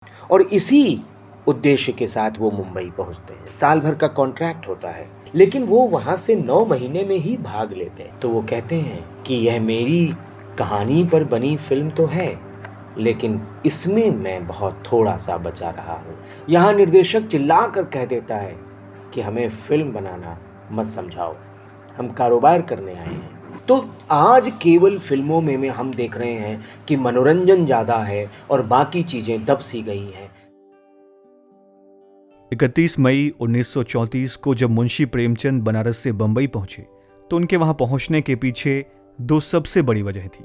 और इसी उद्देश्य के साथ वो मुंबई पहुंचते हैं। साल भर का कॉन्ट्रैक्ट होता है, लेकिन वो वहां से 9 महीने में ही भाग लेते हैं। तो वो कहते हैं कि यह मेरी कहानी पर बनी फिल्म तो है, लेकिन इसमें मैं बहुत थोड़ा सा बचा रहा हूँ। यहाँ निर्देशक चिल्ला कर कह देता है कि हमें फिल्म बनाना मत समझाओ, हम कारोबार करने आए हैं। तो आज केवल फिल्मों में हम देख रहे हैं कि मनोरंजन ज़्यादा है और बाकी चीज़ें दब सी गई हैं। 31 मई 1934 को जब मुंशी प्रेमचंद बनारस से बंबई पहुंचे तो उनके वहां पहुंचने के पीछे दो सबसे बड़ी वजह थी।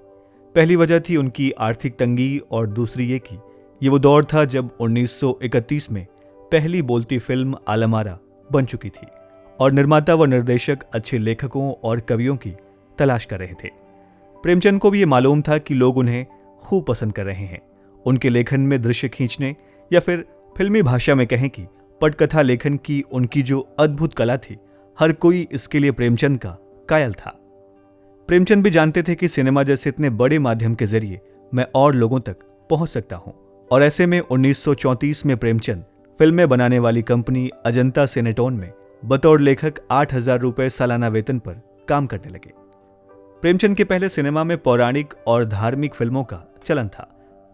पहली वजह थी उनकी आर्थिक तंगी और दूसरी ये कि ये वो दौर था जब 1931 में पहली बोलती फिल्म आलमारा बन चुकी थी और निर्माता व निर्देशक अच्छे लेखकों और कवियों की तलाश कर रहे थे। प्रेमचंद को भी ये मालूम था कि लोग उन्हें खूब पसंद कर रहे हैं। उनके लेखन में दृश्य खींचने या फिर फिल्मी भाषा में कहें कि पटकथा लेखन की उनकी जो अद्भुत कला थी, हर कोई इसके लिए प्रेमचंद का कायल था। प्रेमचंद भी जानते थे कि सिनेमा जैसे इतने बड़े माध्यम के जरिए मैं और लोगों तक पहुंच सकता हूं। और ऐसे में 1934 में प्रेमचंद फिल्में बनाने वाली कंपनी अजंता सिनेटोन में बतौर लेखक 8,000 रुपए सालाना वेतन पर काम करने लगे। प्रेमचंद के पहले सिनेमा में पौराणिक और धार्मिक फिल्मों का चलन था,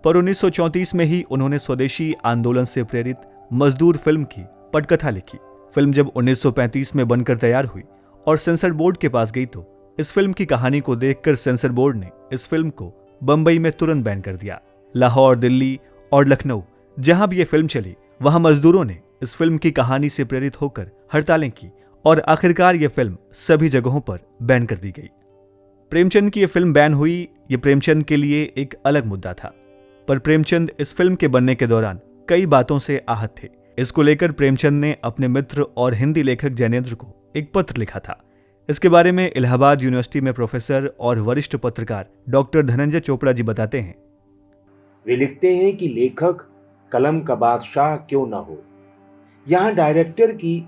पर 1934 में ही उन्होंने स्वदेशी आंदोलन से प्रेरित मजदूर फिल्म की पटकथा लिखी। फिल्म जब 1935 में बनकर तैयार हुई और सेंसर बोर्ड के पास गई तो इस फिल्म की कहानी को देखकर सेंसर बोर्ड ने इस फिल्म को बंबई में तुरंत बैन कर दिया। लाहौर, दिल्ली और लखनऊ जहां भी यह फिल्म चली, वहां मजदूरों ने इस फिल्म की कहानी से प्रेरित होकर हड़तालें की और आखिरकार यह फिल्म सभी जगहों पर बैन कर दी गई। प्रेमचंद की यह फिल्म बैन हुई, ये प्रेमचंद के लिए एक अलग मुद्दा था, पर प्रेमचंद इस फिल्म के बनने के दौरान कई बातों से आहत थे। इसको लेकर प्रेमचंद ने अपने मित्र और हिंदी लेखक जैनेन्द्र को एक पत्र लिखा था। इसके बारे में इलाहाबाद यूनिवर्सिटी में प्रोफेसर और वरिष्ठ पत्रकार डॉक्टर धनंजय चोपड़ा जी बताते हैं। वे लिखते हैं कि लेखक कलम का बादशाह क्यों ना हो, यहाँ डायरेक्टर की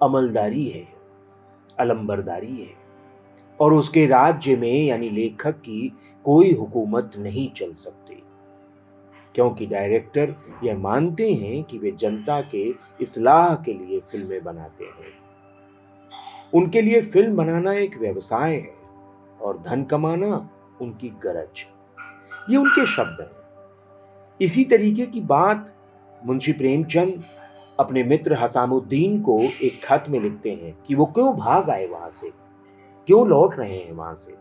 अमलदारी है, अलंबरदारी है, और उसके राज्य में यानी लेखक की कोई हुकूमत नहीं चल सकती, क्योंकि डायरेक्टर यह मानते हैं कि वे जनता के इस्लाह के लिए फिल्में बनाते हैं। उनके लिए फिल्म बनाना एक व्यवसाय है और धन कमाना उनकी गरज। ये उनके शब्द हैं। इसी तरीके की बात मुंशी प्रेमचंद अपने मित्र हसामुद्दीन को एक खत में लिखते हैं कि वो क्यों भाग आए वहां से, क्यों लौट रहे हैं वहां से।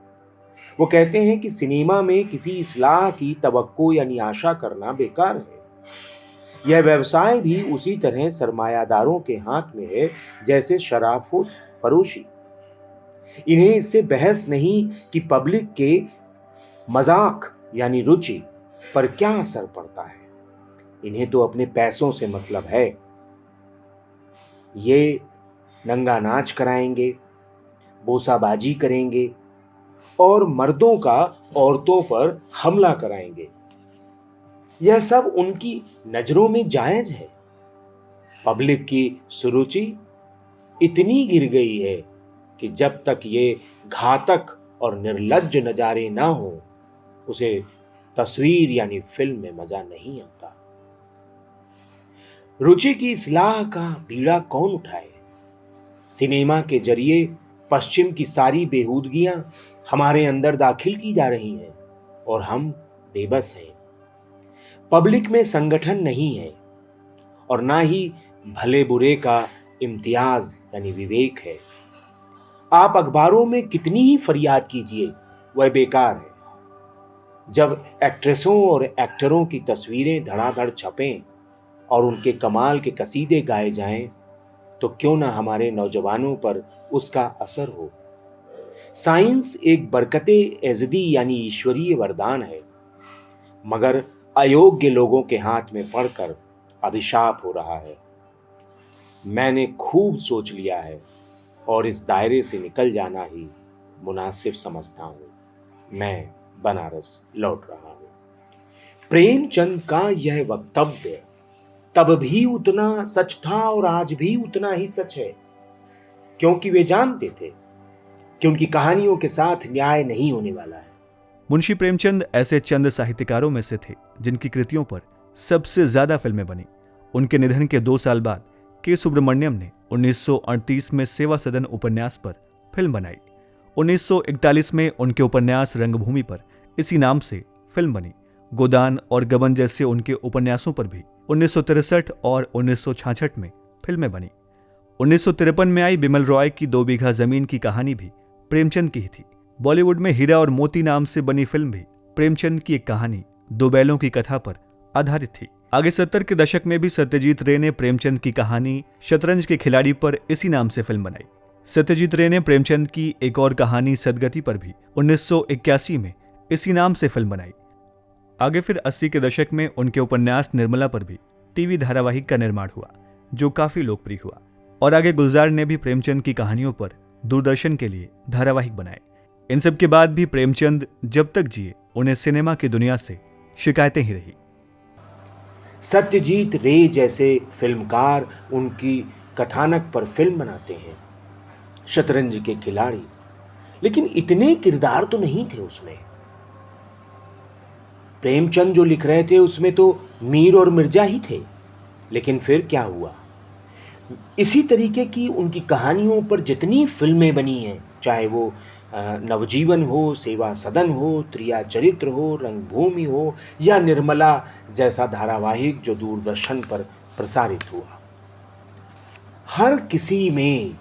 वो कहते हैं कि सिनेमा में किसी इस्लाह की तवक्को यानी आशा करना बेकार है। यह व्यवसाय भी उसी तरह सरमायादारों के हाथ में है जैसे शराब फरोशी। इन्हें इससे बहस नहीं कि पब्लिक के मजाक यानी रुचि पर क्या असर पड़ता है। इन्हें तो अपने पैसों से मतलब है। ये नंगा नाच कराएंगे, बोसाबाजी करेंगे और मर्दों का औरतों पर हमला कराएंगे। यह सब उनकी नजरों में जायज है। पब्लिक की सुरुचि इतनी गिर गई है कि जब तक ये घातक और निर्लज्ज नजारे ना हो, उसे तस्वीर यानी फिल्म में मजा नहीं आता। रुचि की इस्लाह का बीड़ा कौन उठाए? सिनेमा के जरिए पश्चिम की सारी बेहूदगियां हमारे अंदर दाखिल की जा रही हैं और हम बेबस हैं। पब्लिक में संगठन नहीं है और ना ही भले बुरे का इम्तियाज यानी विवेक है। आप अखबारों में कितनी ही फरियाद कीजिए, वह बेकार है। जब एक्ट्रेसों और एक्टरों की तस्वीरें धड़ाधड़ छपें और उनके कमाल के कसीदे गाए जाएं, तो क्यों ना हमारे नौजवानों पर उसका असर हो। साइंस एक बरकते एजदी यानी ईश्वरीय वरदान है, मगर अयोग्य लोगों के हाथ में पड़कर अभिशाप हो रहा है। मैंने खूब सोच लिया है और इस दायरे से निकल जाना ही मुनासिब समझता हूं। मैं बनारस लौट रहा हूं। प्रेमचंद का यह वक्तव्य तब भी उतना सच था और आज भी उतना ही सच है, क्योंकि वे जानते थे कि उनकी कहानियों के साथ न्याय नहीं होने वाला है। मुंशी प्रेमचंद ऐसे चंद साहित्यकारों में से थे जिनकी कृतियों पर सबसे ज्यादा फिल्में बनी। उनके निधन के 2 साल बाद के सुब्रमण्यम ने 1938 में सेवा सदन उपन्यास पर फिल्म बनाई। 1941 में उनके उपन्यास रंगभूमि पर इसी नाम से फिल्म बनी। गोदान और गबन जैसे उनके उपन्यासों पर भी 1963 और 1966 में फिल्में बनी। 1953 में आई बिमल रॉय की 2 बीघा जमीन की कहानी भी प्रेमचंद की ही थी। बॉलीवुड में हीरा और मोती नाम से बनी फिल्म भी प्रेमचंद की एक कहानी 2 बैलों की कथा पर आधारित थी। आगे 70 के दशक में भी सत्यजीत रे ने प्रेमचंद की कहानी शतरंज के खिलाड़ी पर इसी नाम से फिल्म बनाई। सत्यजीत रे ने प्रेमचंद की एक और कहानी सदगति पर भी 1981 में इसी नाम से फिल्म बनाई। आगे फिर 80 के दशक में उनके उपन्यास निर्मला पर भी टीवी धारावाहिक का निर्माण हुआ, जो काफी लोकप्रिय हुआ। और आगे गुलजार ने भी प्रेमचंद की कहानियों पर दूरदर्शन के लिए धारावाहिक बनाए। इन सब के बाद भी प्रेमचंद जब तक जिए उन्हें सिनेमा की दुनिया से शिकायतें ही रही। सत्यजीत रे जैसे फिल्मकार उनकी कथानक पर फिल्म बनाते हैं, शतरंज के खिलाड़ी, लेकिन इतने किरदार तो नहीं थे उसमें। प्रेमचंद जो लिख रहे थे उसमें तो मीर और मिर्जा ही थे। लेकिन फिर क्या हुआ? इसी तरीके की उनकी कहानियों पर जितनी फिल्में बनी हैं, चाहे वो नवजीवन हो, सेवा सदन हो, त्रिया चरित्र हो, रंगभूमि हो या निर्मला जैसा धारावाहिक जो दूरदर्शन पर प्रसारित हुआ, हर किसी में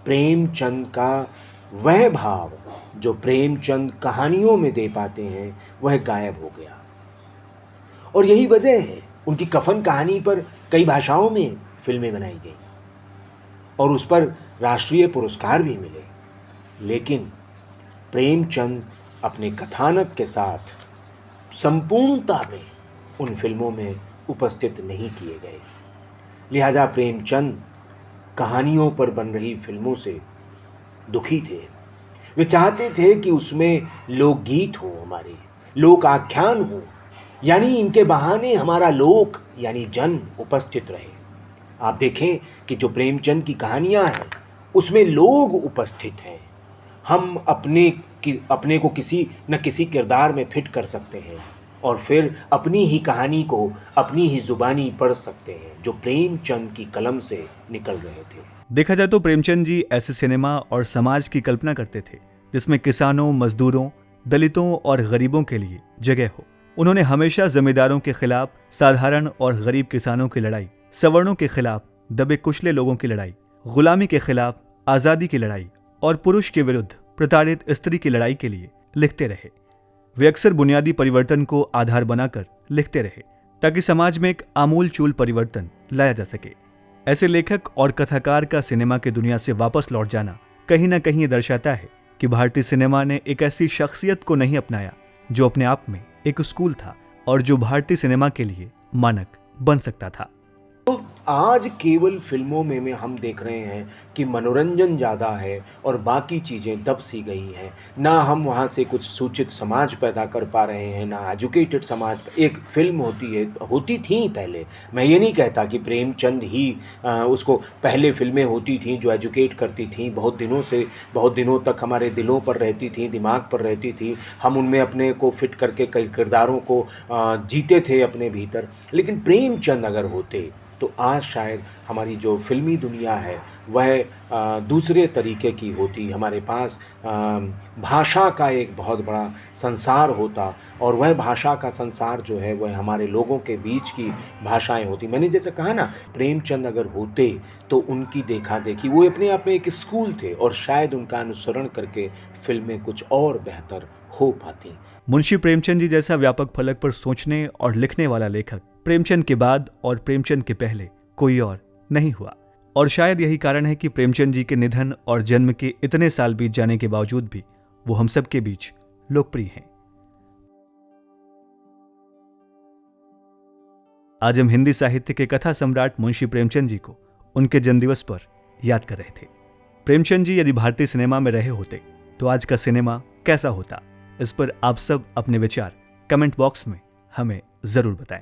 प्रेमचंद का वह भाव जो प्रेमचंद कहानियों में दे पाते हैं वह गायब हो गया। और यही वजह है उनकी कफन कहानी पर कई भाषाओं में फिल्में बनाई गई और उस पर राष्ट्रीय पुरस्कार भी मिले। लेकिन प्रेमचंद अपने कथानक के साथ संपूर्णता में उन फिल्मों में उपस्थित नहीं किए गए। लिहाजा प्रेमचंद कहानियों पर बन रही फिल्मों से दुखी थे। वे चाहते थे कि उसमें लोकगीत हो, हमारे लोक आख्यान हो, यानी इनके बहाने हमारा लोक यानी जन उपस्थित रहे। आप देखें कि जो प्रेमचंद की कहानियां हैं उसमें लोग उपस्थित हैं। हम अपने को किसी न किसी किरदार में फिट कर सकते हैं और फिर अपनी ही कहानी को अपनी ही जुबानी पढ़ सकते हैं, जो प्रेमचंद की कलम से निकल रहे थे। देखा जाए तो प्रेमचंद जी ऐसे सिनेमा और समाज की कल्पना करते थे जिसमें किसानों, मजदूरों, दलितों और गरीबों के लिए जगह हो। उन्होंने हमेशा जमींदारों के खिलाफ साधारण और गरीब किसानों की लड़ाई, सवर्णों के खिलाफ दबे कुचले लोगों की लड़ाई, गुलामी के खिलाफ आजादी की लड़ाई और पुरुष के विरुद्ध प्रताड़ित स्त्री की लड़ाई के लिए लिखते रहे। वे अक्सर बुनियादी परिवर्तन को आधार बनाकर लिखते रहे ताकि समाज में एक आमूल-चूल परिवर्तन लाया जा सके। ऐसे लेखक और कथाकार का सिनेमा की दुनिया से वापस लौट जाना कहीं ना कहीं ये दर्शाता है कि भारतीय सिनेमा ने एक ऐसी शख्सियत को नहीं अपनाया जो अपने आप में एक स्कूल था और जो भारतीय सिनेमा के लिए मानक बन सकता था। तो आज केवल फिल्मों में हम देख रहे हैं कि मनोरंजन ज़्यादा है और बाकी चीज़ें दब सी गई हैं। ना हम वहाँ से कुछ सूचित समाज पैदा कर पा रहे हैं, ना एजुकेटेड समाज। एक फिल्म होती थी पहले, मैं ये नहीं कहता कि प्रेमचंद ही उसको पहले फिल्में होती थीं जो एजुकेट करती थीं, बहुत दिनों तक हमारे दिलों पर रहती थीं, दिमाग पर रहती थी, हम उनमें अपने को फिट करके कई किरदारों को जीते थे अपने भीतर। लेकिन प्रेमचंद अगर होते तो आज शायद हमारी जो फिल्मी दुनिया है वह दूसरे तरीके की होती। हमारे पास भाषा का एक बहुत बड़ा संसार होता और वह भाषा का संसार जो है वह हमारे लोगों के बीच की भाषाएं होती। मैंने जैसे कहा ना, प्रेमचंद अगर होते तो उनकी देखा देखी, वो अपने आप में एक स्कूल थे और शायद उनका अनुसरण करके फिल्में कुछ और बेहतर हो पाती। मुंशी प्रेमचंद जी जैसा व्यापक फलक पर सोचने और लिखने वाला लेखक प्रेमचंद के बाद और प्रेमचंद के पहले कोई और नहीं हुआ। और शायद यही कारण है कि प्रेमचंद जी के निधन और जन्म के इतने साल बीत जाने के बावजूद भी वो हम सब के बीच लोकप्रिय हैं। आज हम हिंदी साहित्य के कथा सम्राट मुंशी प्रेमचंद जी को उनके जन्मदिवस पर याद कर रहे थे। प्रेमचंद जी यदि भारतीय सिनेमा में रहे होते तो आज का सिनेमा कैसा होता? इस पर आप सब अपने विचार कमेंट बॉक्स में हमें जरूर बताएं।